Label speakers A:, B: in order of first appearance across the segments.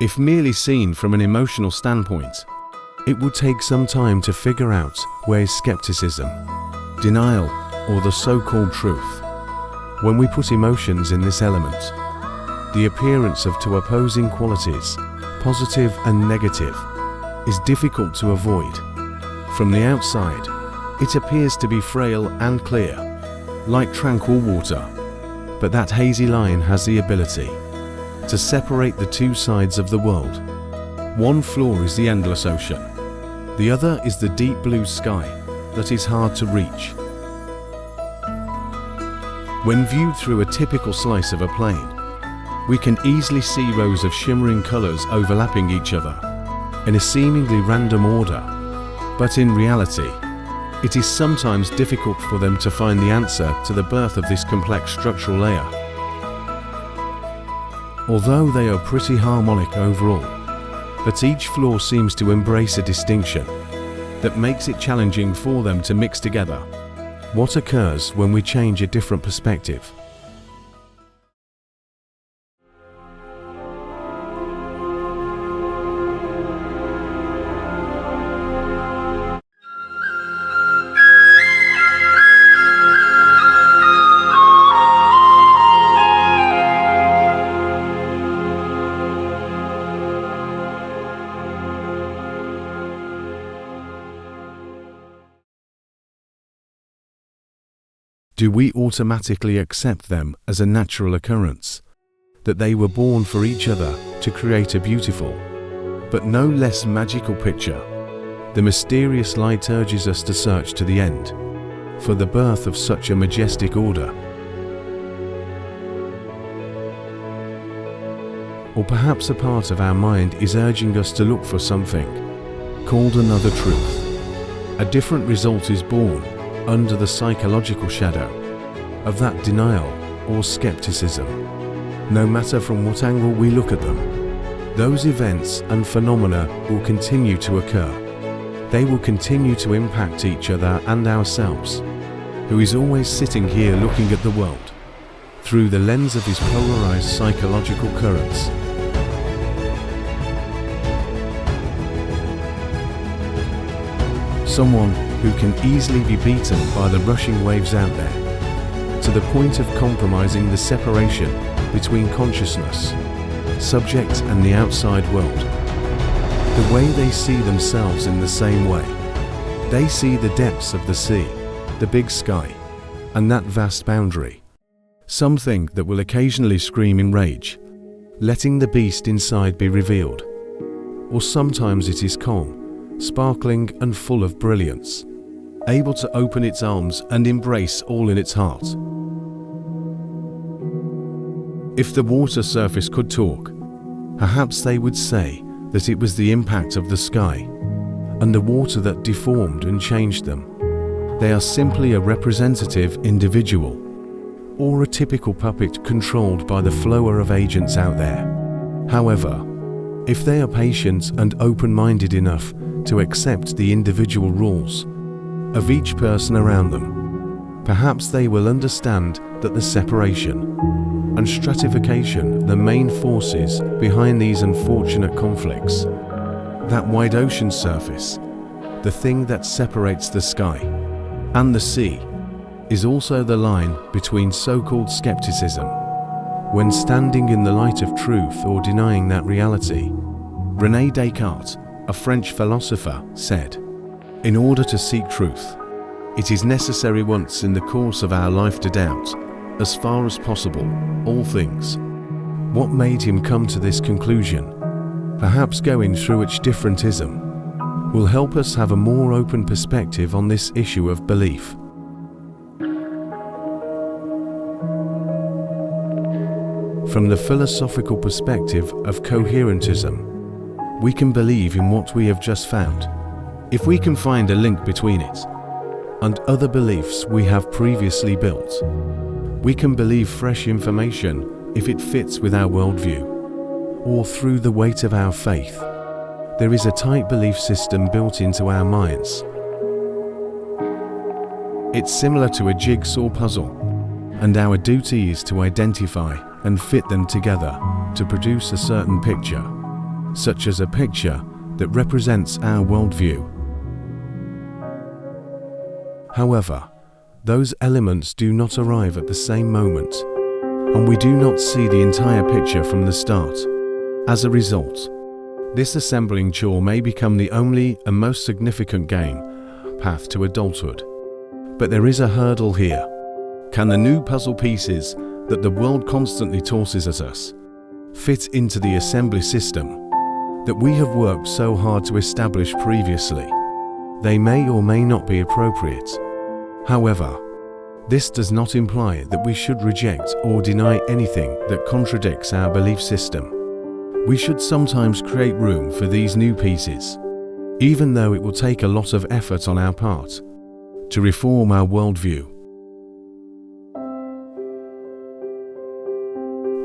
A: If merely seen from an emotional standpoint, it would take some time to figure out where is skepticism, denial, or the so-called truth. When we put emotions in this element, the appearance of two opposing qualities, positive and negative, is difficult to avoid. From the outside, it appears to be frail and clear, like tranquil water, but that hazy line has the ability to separate the two sides of the world. One floor is the endless ocean. The other is the deep blue sky that is hard to reach. When viewed through a typical slice of a plane, we can easily see rows of shimmering colors overlapping each other in a seemingly random order, but in reality, it is sometimes difficult for them to find the answer to the birth of this complex structural layer. Although they are pretty harmonic overall, but each floor seems to embrace a distinction that makes it challenging for them to mix together. What occurs when we change a different perspective? Do we automatically accept them as a natural occurrence, that they were born for each other to create a beautiful, but no less magical picture? The mysterious light urges us to search to the end for the birth of such a majestic order. Or perhaps a part of our mind is urging us to look for something called another truth. A different result is born under the psychological shadow of that denial or skepticism. No matter from what angle we look at them, those events and phenomena will continue to occur. They will continue to impact each other and ourselves, who is always sitting here looking at the world through the lens of his polarized psychological currents. Someone who can easily be beaten by the rushing waves out there, to the point of compromising the separation between consciousness, subject and the outside world. The way they see themselves in the same way. They see the depths of the sea, the big sky, and that vast boundary. Something that will occasionally scream in rage, letting the beast inside be revealed. Or sometimes it is calm, sparkling and full of brilliance, able to open its arms and embrace all in its heart. If the water surface could talk, perhaps they would say that it was the impact of the sky and the water that deformed and changed them. They are simply a representative individual, or a typical puppet controlled by the flower of agents out there. However, if they are patient and open-minded enough to accept the individual rules of each person around them, perhaps they will understand that the separation and stratification, the main forces behind these unfortunate conflicts, that wide ocean surface, the thing that separates the sky and the sea, is also the line between so-called skepticism, when standing in the light of truth or denying that reality. René Descartes, a French philosopher, said, "In order to seek truth, it is necessary once in the course of our life to doubt, as far as possible, all things." What made him come to this conclusion? Perhaps going through each differentism will help us have a more open perspective on this issue of belief. From the philosophical perspective of coherentism, we can believe in what we have just found, if we can find a link between it and other beliefs we have previously built. We can believe fresh information if it fits with our worldview, or through the weight of our faith. There is a tight belief system built into our minds. It's similar to a jigsaw puzzle, and our duty is to identify and fit them together to produce a certain picture. such as a picture that represents our worldview. However, those elements do not arrive at the same moment, and we do not see the entire picture from the start. As a result, this assembling chore may become the only and most significant game path to adulthood. But there is a hurdle here. Can the new puzzle pieces that the world constantly tosses at us fit into the assembly system that we have worked so hard to establish previously? They may or may not be appropriate. However, this does not imply that we should reject or deny anything that contradicts our belief system. We should sometimes create room for these new pieces, even though it will take a lot of effort on our part to reform our worldview.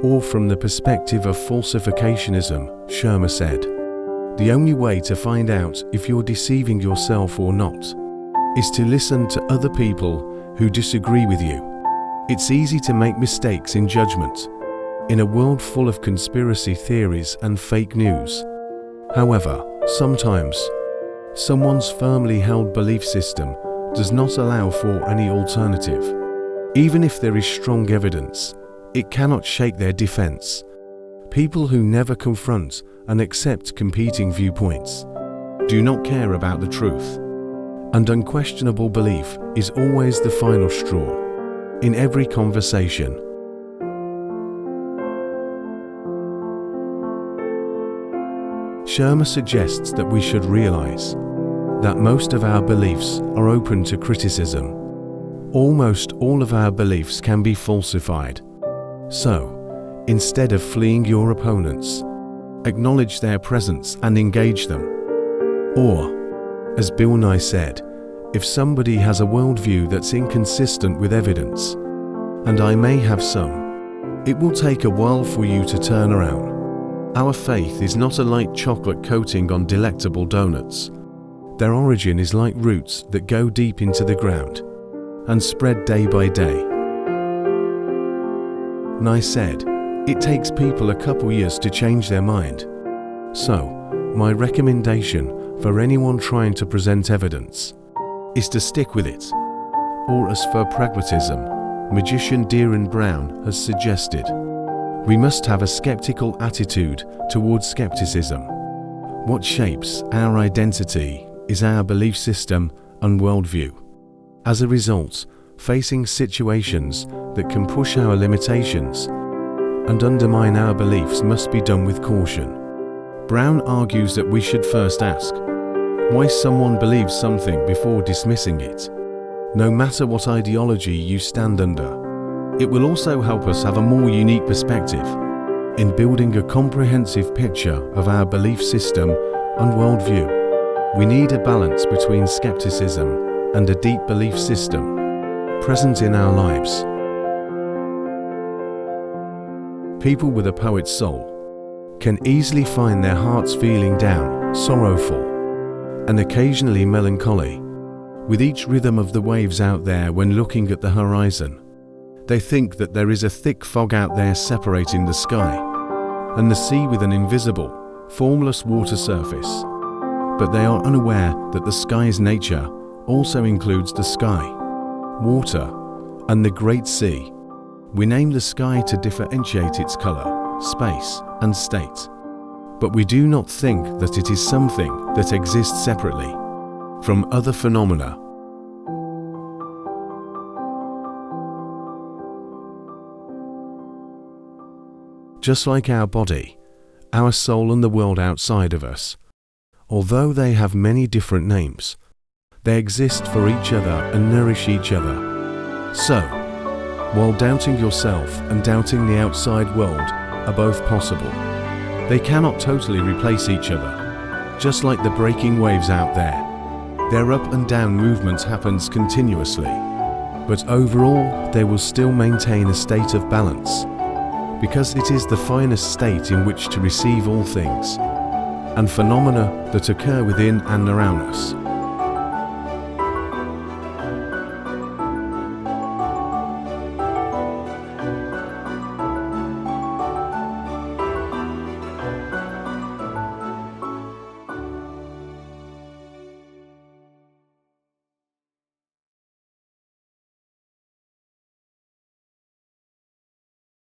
A: Or from the perspective of falsificationism, Shermer said, the only way to find out if you're deceiving yourself or not is to listen to other people who disagree with you. It's easy to make mistakes in judgment in a world full of conspiracy theories and fake news. However, sometimes someone's firmly held belief system does not allow for any alternative. Even if there is strong evidence, it cannot shake their defense. People who never confront and accept competing viewpoints do not care about the truth. And unquestionable belief is always the final straw in every conversation. Shermer suggests that we should realize that most of our beliefs are open to criticism. Almost all of our beliefs can be falsified. So, instead of fleeing your opponents, acknowledge their presence and engage them. Or, as Bill Nye said, if somebody has a worldview that's inconsistent with evidence, and I may have some, it will take a while for you to turn around. Our faith is not a light chocolate coating on delectable donuts. Their origin is like roots that go deep into the ground and spread day by day. Nye said, it takes people a couple years to change their mind. So, my recommendation for anyone trying to present evidence is to stick with it. Or as for pragmatism, magician Derren Brown has suggested, we must have a skeptical attitude towards skepticism. What shapes our identity is our belief system and worldview. As a result, facing situations that can push our limitations and undermine our beliefs must be done with caution. Brown argues that we should first ask why someone believes something before dismissing it, no matter what ideology you stand under. It will also help us have a more unique perspective in building a comprehensive picture of our belief system and worldview. We need a balance between skepticism and a deep belief system present in our lives. People with a poet's soul can easily find their hearts feeling down, sorrowful, and occasionally melancholy, with each rhythm of the waves out there when looking at the horizon. They think that there is a thick fog out there separating the sky and the sea with an invisible, formless water surface. But they are unaware that the sky's nature also includes the sky, water, and the great sea. We name the sky to differentiate its color, space, and state. But we do not think that it is something that exists separately from other phenomena. Just like our body, our soul and the world outside of us, although they have many different names, they exist for each other and nourish each other. So, while doubting yourself and doubting the outside world are both possible, they cannot totally replace each other. Just like the breaking waves out there, their up and down movement happens continuously, but overall they will still maintain a state of balance, because it is the finest state in which to receive all things and phenomena that occur within and around us.